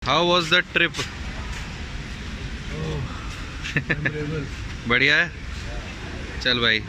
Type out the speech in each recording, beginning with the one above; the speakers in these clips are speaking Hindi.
How was the trip? बढ़िया है। चल भाई।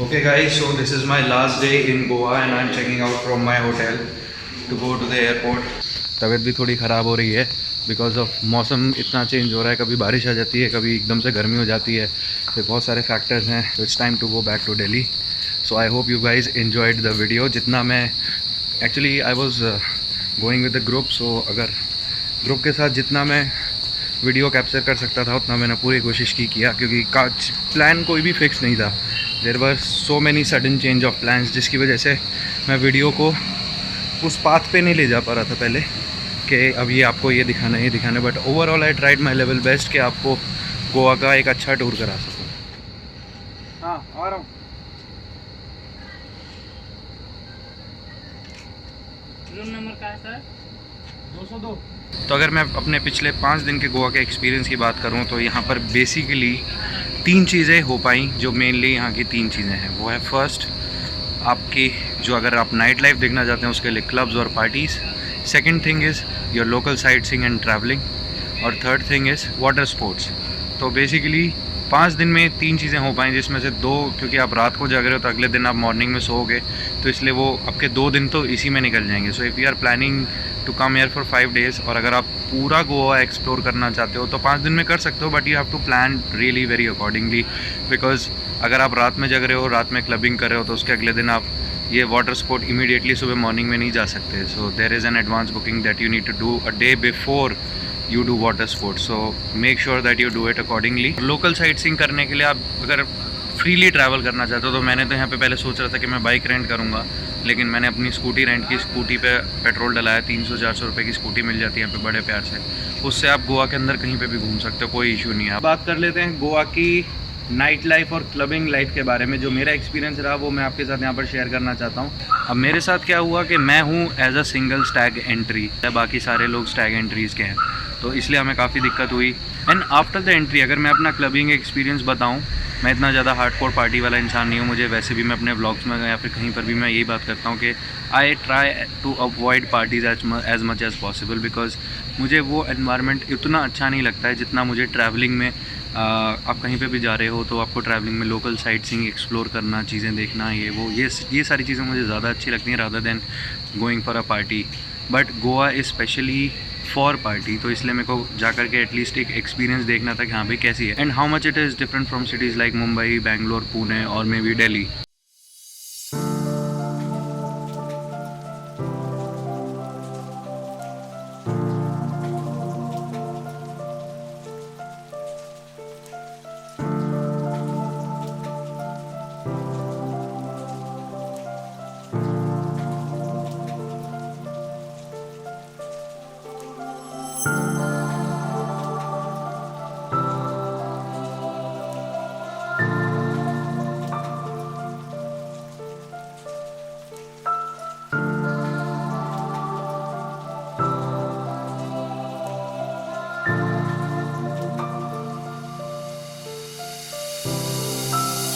Okay guys, so this is my last day in Goa and I'm checking out from my hotel to go to the airport. तबीयत भी थोड़ी ख़राब हो रही है बिकॉज ऑफ मौसम इतना चेंज हो रहा है, कभी बारिश आ जाती है, कभी एकदम से गर्मी हो जाती है, तो बहुत सारे फैक्टर्स हैं. तो it's time to go back to Delhi. So I hope you guys enjoyed the video. जितना मैं actually I was going with the group, so अगर ग्रुप के साथ जितना मैं वीडियो कैप्चर कर सकता था उतना मैंने पूरी कोशिश किया, क्योंकि प्लान कोई भी फिक्स नहीं था. There were so many sudden change of plans, जिसकी वजह से मैं वीडियो को उस पाथ पे नहीं ले जा पा रहा था पहले कि अब ये आपको ये दिखाना है, ये दिखाना है. But overall I tried my level best कि आपको गोवा का एक अच्छा टूर करा सकूँ. हाँ आ रहा हूँ. रूम नंबर का है सर? 202. तो अगर मैं अपने पिछले 5 दिन के गोवा के एक्सपीरियंस की बात करूं तो यहाँ पर बेसिकली 3 चीज़ें हो पाई, जो मेनली यहाँ की 3 चीज़ें हैं. वो है फर्स्ट, आपकी जो अगर आप नाइट लाइफ देखना चाहते हैं उसके लिए क्लब्स और parties. Second thing is your local sightseeing and travelling. और third thing is water sports. तो बेसिकली 5 दिन में 3 चीज़ें हो पाई, जिसमें से 2 क्योंकि आप रात को जाग रहे हो तो अगले दिन आप मॉर्निंग में सोओगे, तो इसलिए वो आपके 2 दिन तो इसी में निकल जाएंगे. So if you are planning to come here for 5 days और अगर आप पूरा गोवा एक्सप्लोर करना चाहते हो तो 5 दिन में कर सकते हो, but you have to plan really very accordingly. Because अगर आप रात में जग रहे हो, रात में क्लबिंग कर रहे हो, तो उसके अगले दिन आप ये वाटर स्पोर्ट इमीडिएटली सुबह मॉर्निंग में नहीं जा सकते. So there is an advance booking that you need to do a day before you do water sports, so make sure that you do it accordingly. Local sight seeing करने के लिए आप अगर फ्रीली ट्रैवल करना चाहते हो तो मैंने तो यहाँ पे पहले सोच रहा था कि मैं बाइक रेंट करूँगा, लेकिन मैंने अपनी स्कूटी रेंट की. स्कूटी पे पेट्रोल डलाया, 300-400 रुपये की स्कूटी मिल जाती है यहाँ पे बड़े प्यार से. उससे आप गोवा के अंदर कहीं पे भी घूम सकते हो, कोई इशू नहीं है. बात कर लेते हैं गोवा की नाइट लाइफ और क्लबिंग लाइफ के बारे में. जो मेरा एक्सपीरियंस रहा वो मैं आपके साथ यहाँ पर शेयर करना चाहता हूँ. अब मेरे साथ क्या हुआ कि मैं हूँ as a single stag entry, बाकी सारे लोग स्टैग एंट्रीज़ के हैं, तो इसलिए हमें काफ़ी दिक्कत हुई. एंड आफ्टर द एंट्री अगर मैं अपना क्लबिंग एक्सपीरियंस बताऊं, मैं इतना ज़्यादा हार्डकोर पार्टी वाला इंसान नहीं हूं. मुझे वैसे भी मैं अपने व्लॉग्स में या फिर कहीं पर भी मैं यही बात करता हूं कि I try to avoid parties as much as possible, because मुझे वो एनवायरनमेंट इतना अच्छा नहीं लगता है जितना मुझे ट्रैवलिंग में. आप कहीं पे भी जा रहे हो तो आपको ट्रैवलिंग में लोकल साइट सीइंग एक्सप्लोर करना, चीज़ें देखना, ये सारी चीज़ें मुझे ज़्यादा अच्छी लगती हैं rather than going for a party. But Goa is specially for party, तो इसलिए मेरे को जाकर के एटलीस्ट एक एक्सपीरियंस देखना था कि हाँ भाई कैसी है and how much it is different from cities like Mumbai, Bangalore, Pune और maybe Delhi.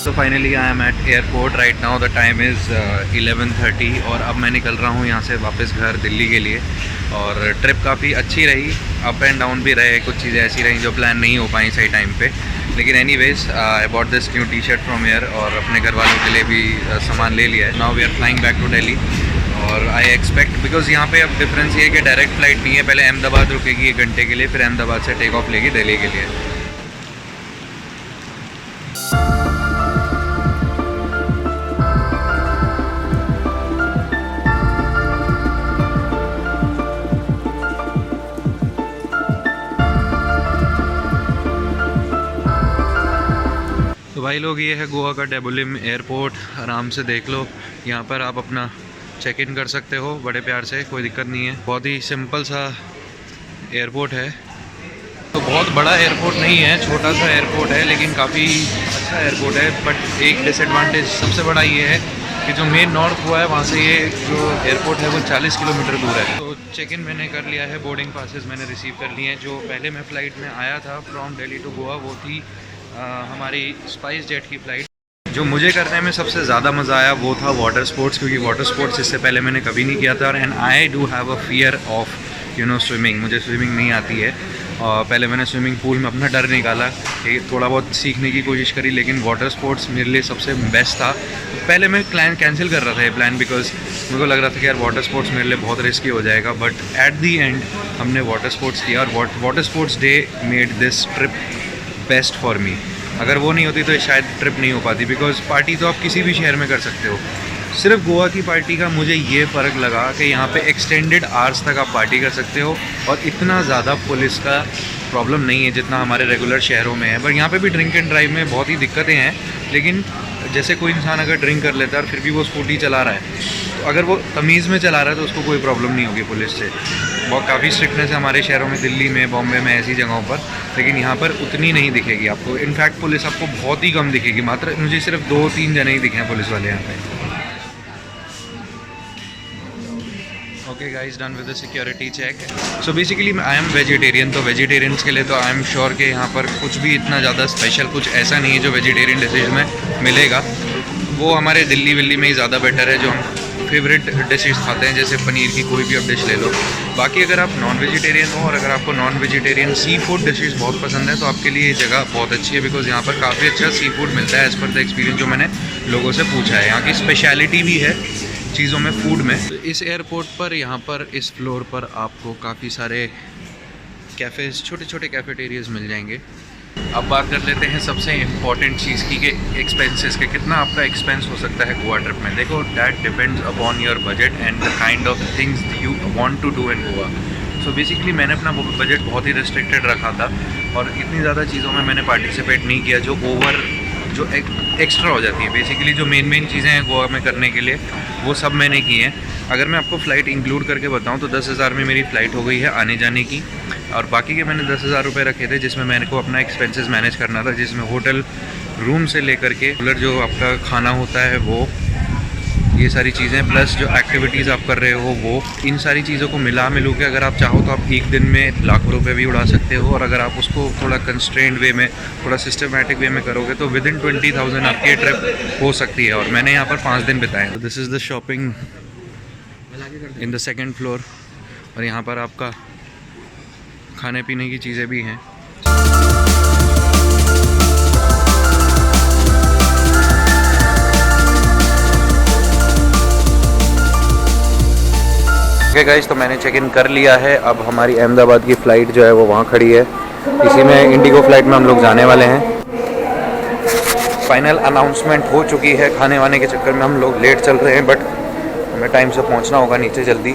So finally I am at airport right now. The time is 11:30 और अब मैं निकल रहा हूँ यहाँ से वापस घर दिल्ली के लिए। और ट्रिप काफ़ी अच्छी रही, अप एंड डाउन भी रहे, कुछ चीज़ें ऐसी रहीं जो प्लान नहीं हो पाई सही टाइम पे। लेकिन anyways I bought this new T shirt from here और अपने घर वालों के लिए भी सामान ले लिया है। Now we are flying back to Delhi और आई एक्सपेक्ट, बिकॉज यहाँ पे अब डिफरेंस ये है कि डायरेक्ट फ़्लाइट नहीं है, पहले अहमदाबाद रुकेगी 1 घंटे के लिए, फिर अहमदाबाद से टेक ऑफ लेगी दिल्ली के लिए। तो भाई लोग, ये है गोवा का डेबुलिम एयरपोर्ट। आराम से देख लो, यहाँ पर आप अपना चेक इन कर सकते हो बड़े प्यार से, कोई दिक्कत नहीं है। बहुत ही सिंपल सा एयरपोर्ट है। तो बहुत बड़ा एयरपोर्ट नहीं है, छोटा सा एयरपोर्ट है, लेकिन काफ़ी अच्छा एयरपोर्ट है। बट एक डिसएडवांटेज सबसे बड़ा ये है कि जो मेन नॉर्थ हुआ है वहाँ से ये जो एयरपोर्ट है वो 40 किलोमीटर दूर है। तो चेक इन मैंने कर लिया है, बोर्डिंग पासेस मैंने रिसीव कर लिए हैं। जो पहले मैं फ़्लाइट में आया था फ्रॉम दिल्ली टू गोवा, वो थी हमारी स्पाइस जेट की फ़्लाइट। जो मुझे करने में सबसे ज़्यादा मज़ा आया वो था वाटर स्पोर्ट्स, क्योंकि वाटर स्पोर्ट्स इससे पहले मैंने कभी नहीं किया था। And I do have a fear of swimming. मुझे स्विमिंग नहीं आती है और पहले मैंने स्विमिंग पूल में अपना डर निकाला कि थोड़ा बहुत सीखने की कोशिश करी, लेकिन वाटर स्पोर्ट्स मेरे लिए सबसे बेस्ट था। पहले मैं प्लान कैंसिल कर रहा था ये प्लान, बिकॉज मेरे को लग रहा था कि यार वाटर स्पोर्ट्स मेरे लिए बहुत रिस्की हो जाएगा। बट एट दी एंड हमने वाटर स्पोर्ट्स किया और water sports day made this trip best for me. अगर वो नहीं होती तो शायद ट्रिप नहीं हो पाती, बिकॉज पार्टी तो आप किसी भी शहर में कर सकते हो। सिर्फ गोवा की पार्टी का मुझे ये फ़र्क लगा कि यहाँ पे एक्सटेंडेड आवर्स तक आप पार्टी कर सकते हो और इतना ज़्यादा पुलिस का प्रॉब्लम नहीं है जितना हमारे रेगुलर शहरों में है। बट यहाँ पे भी ड्रिंक एंड ड्राइव में बहुत ही दिक्कतें हैं, लेकिन जैसे कोई इंसान अगर ड्रिंक कर लेता है और फिर भी वो स्कूटी चला रहा है, तो अगर वो तमीज़ में चला रहा है तो उसको कोई प्रॉब्लम नहीं होगी पुलिस से। बहुत काफ़ी स्ट्रिक्टनेस है हमारे शहरों में, दिल्ली में, बॉम्बे में, ऐसी जगहों पर, लेकिन यहाँ पर उतनी नहीं दिखेगी आपको। इनफैक्ट पुलिस आपको बहुत ही कम दिखेगी, मात्र मुझे सिर्फ 2-3 जने ही दिखे हैं पुलिस वाले यहाँ पे। Okay guys, done with the security check. So basically I am vegetarian, तो वेजिटेरियंस के लिए तो आई एम श्योर कि यहाँ पर कुछ भी इतना ज़्यादा स्पेशल कुछ ऐसा नहीं है जो वेजिटेरियन डिशेज में मिलेगा। वो हमारे दिल्ली विल्ली में ही ज़्यादा बेटर है, जो हम फेवरेट डिशेज खाते हैं, जैसे पनीर की कोई भी अब डिश ले लो। बाकी अगर आप नॉन वेजिटेरियन हो और अगर आपको non vegetarian sea food dishes बहुत पसंद है तो आपके लिए ये जगह बहुत अच्छी है, बिकॉज यहाँ पर काफ़ी अच्छा सी फूड मिलता है एज़ पर द एक्सपीरियंस जो मैंने लोगों से पूछा है। यहाँ की स्पेशलिटी भी है चीज़ों में, फूड में। तो इस एयरपोर्ट पर यहाँ पर इस फ्लोर पर आपको काफ़ी सारे कैफ़ेज़, छोटे छोटे कैफेटेरियाज मिल जाएंगे। अब बात कर लेते हैं सबसे इम्पॉर्टेंट चीज़ की, कि एक्सपेंसेस के कितना आपका एक्सपेंस हो सकता है गोवा ट्रिप में। देखो, that depends upon your budget and the kind of things you want to do in Goa. So basically मैंने अपना बजट बहुत ही रिस्ट्रिक्टेड रखा था और इतनी ज़्यादा चीज़ों में मैंने पार्टिसिपेट नहीं किया जो एक्स्ट्रा हो जाती है। बेसिकली जो मेन चीज़ें हैं गोवा में करने के लिए वो सब मैंने की हैं। अगर मैं आपको फ़्लाइट इंक्लूड करके बताऊं तो 10,000 में मेरी फ़्लाइट हो गई है आने जाने की, और बाकी के मैंने 10,000 रुपये रखे थे जिसमें मेरे को अपना एक्सपेंसेस मैनेज करना था, जिसमें होटल रूम से लेकर के जो आपका खाना होता है वो, ये सारी चीज़ें, प्लस जो एक्टिविटीज़ आप कर रहे हो वो, इन सारी चीज़ों को मिलू के अगर आप चाहो तो आप एक दिन में लाखों रुपए भी उड़ा सकते हो। और अगर आप उसको थोड़ा कंस्ट्रेंड वे में, थोड़ा सिस्टमेटिक वे में करोगे तो विद इन 20,000 आपकी ये ट्रिप हो सकती है। और मैंने यहाँ पर 5 दिन बिताए। तो this is the shopping in the second floor, और यहाँ पर आपका खाने पीने की चीज़ें भी हैं। ओके गाइस, तो मैंने चेक इन कर लिया है। अब हमारी अहमदाबाद की फ़्लाइट जो है वो वहाँ खड़ी है। इसी में इंडिगो फ्लाइट में हम लोग जाने वाले हैं। फाइनल अनाउंसमेंट हो चुकी है। खाने वाने के चक्कर में हम लोग लेट चल रहे हैं, बट हमें टाइम से पहुँचना होगा नीचे जल्दी।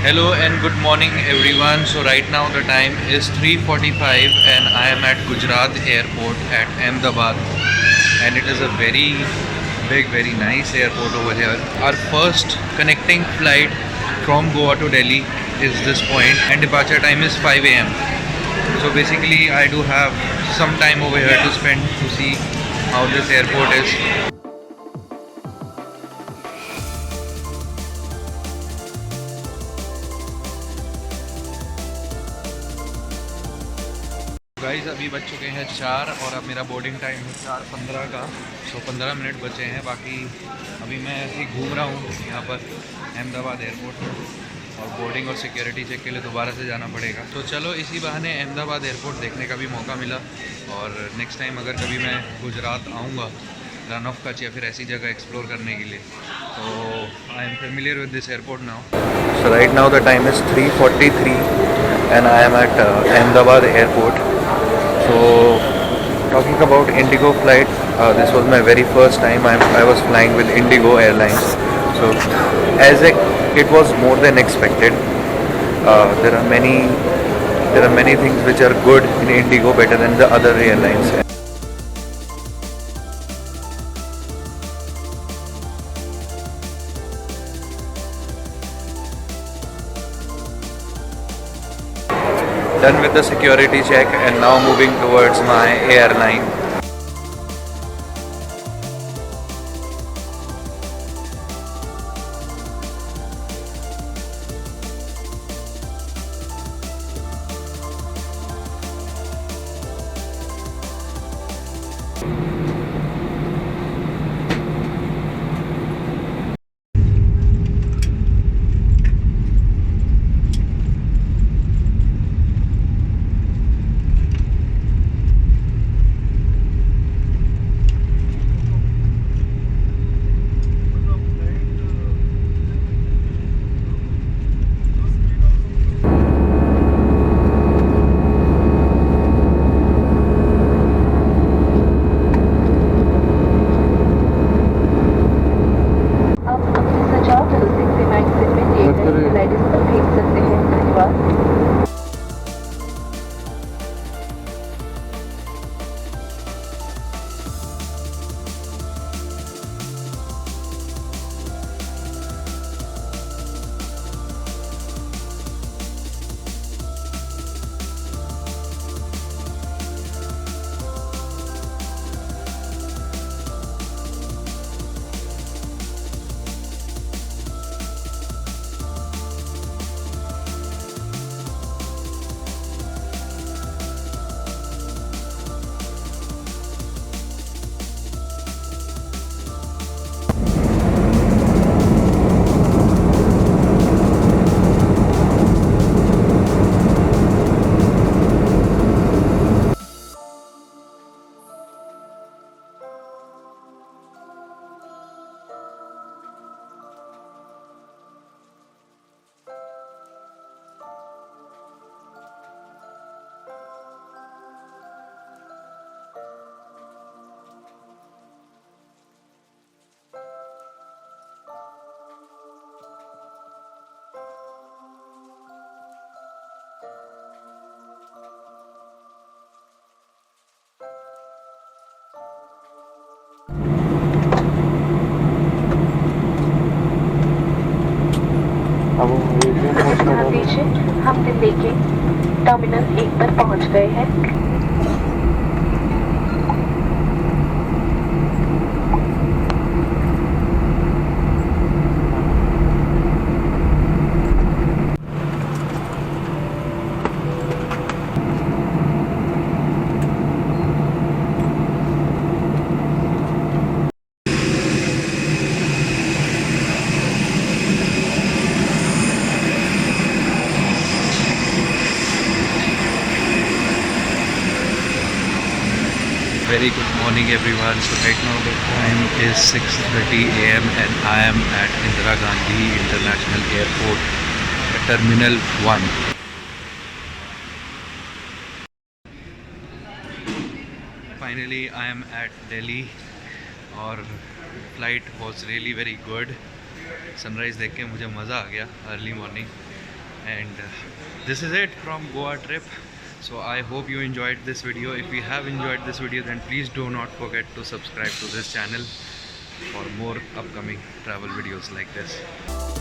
Hello and good morning everyone. So right now the time is 3:45 and I am at Gujarat airport at Ahmedabad, and it is a very big, very nice airport over here. Our first connecting flight from Goa to Delhi is this point, and departure time is 5 a.m. So basically I do have some time over here to spend to see how this airport is. Guys अभी बज चुके हैं 4 और अब मेरा बोर्डिंग टाइम है 4:15 का। सो 15 मिनट बचे हैं। बाकी अभी मैं ऐसे ही घूम रहा हूँ यहाँ पर अहमदाबाद एयरपोर्ट पर, और बोर्डिंग और सिक्योरिटी चेक के लिए दोबारा से जाना पड़ेगा। तो चलो इसी बहाने अहमदाबाद एयरपोर्ट देखने का भी मौका मिला, और नेक्स्ट टाइम अगर कभी मैं गुजरात आऊँगा रन ऑफ कच्छ या फिर ऐसी जगह एक्सप्लोर करने के लिए, तो I am familiar with this airport now. So right now the time is 3:43 and I am at Ahmedabad airport. So, talking about Indigo flight, this was my very first time I was flying with Indigo Airlines. So, it was more than expected. There are many things which are good in Indigo, better than the other airlines. Done with the security check and now moving towards my airline. हम दिल्ली के टर्मिनल 1 पर पहुंच गए हैं। Very good morning everyone. So right now the time is 6:30 a.m. and I am at Indira Gandhi International Airport at Terminal 1. Finally I am at Delhi और flight was really very good. Sunrise देख के मुझे मज़ा आ गया early morning. and this is it from Goa trip. So I hope you enjoyed this video. If you have enjoyed this video, then please do not forget to subscribe to this channel for more upcoming travel videos like this.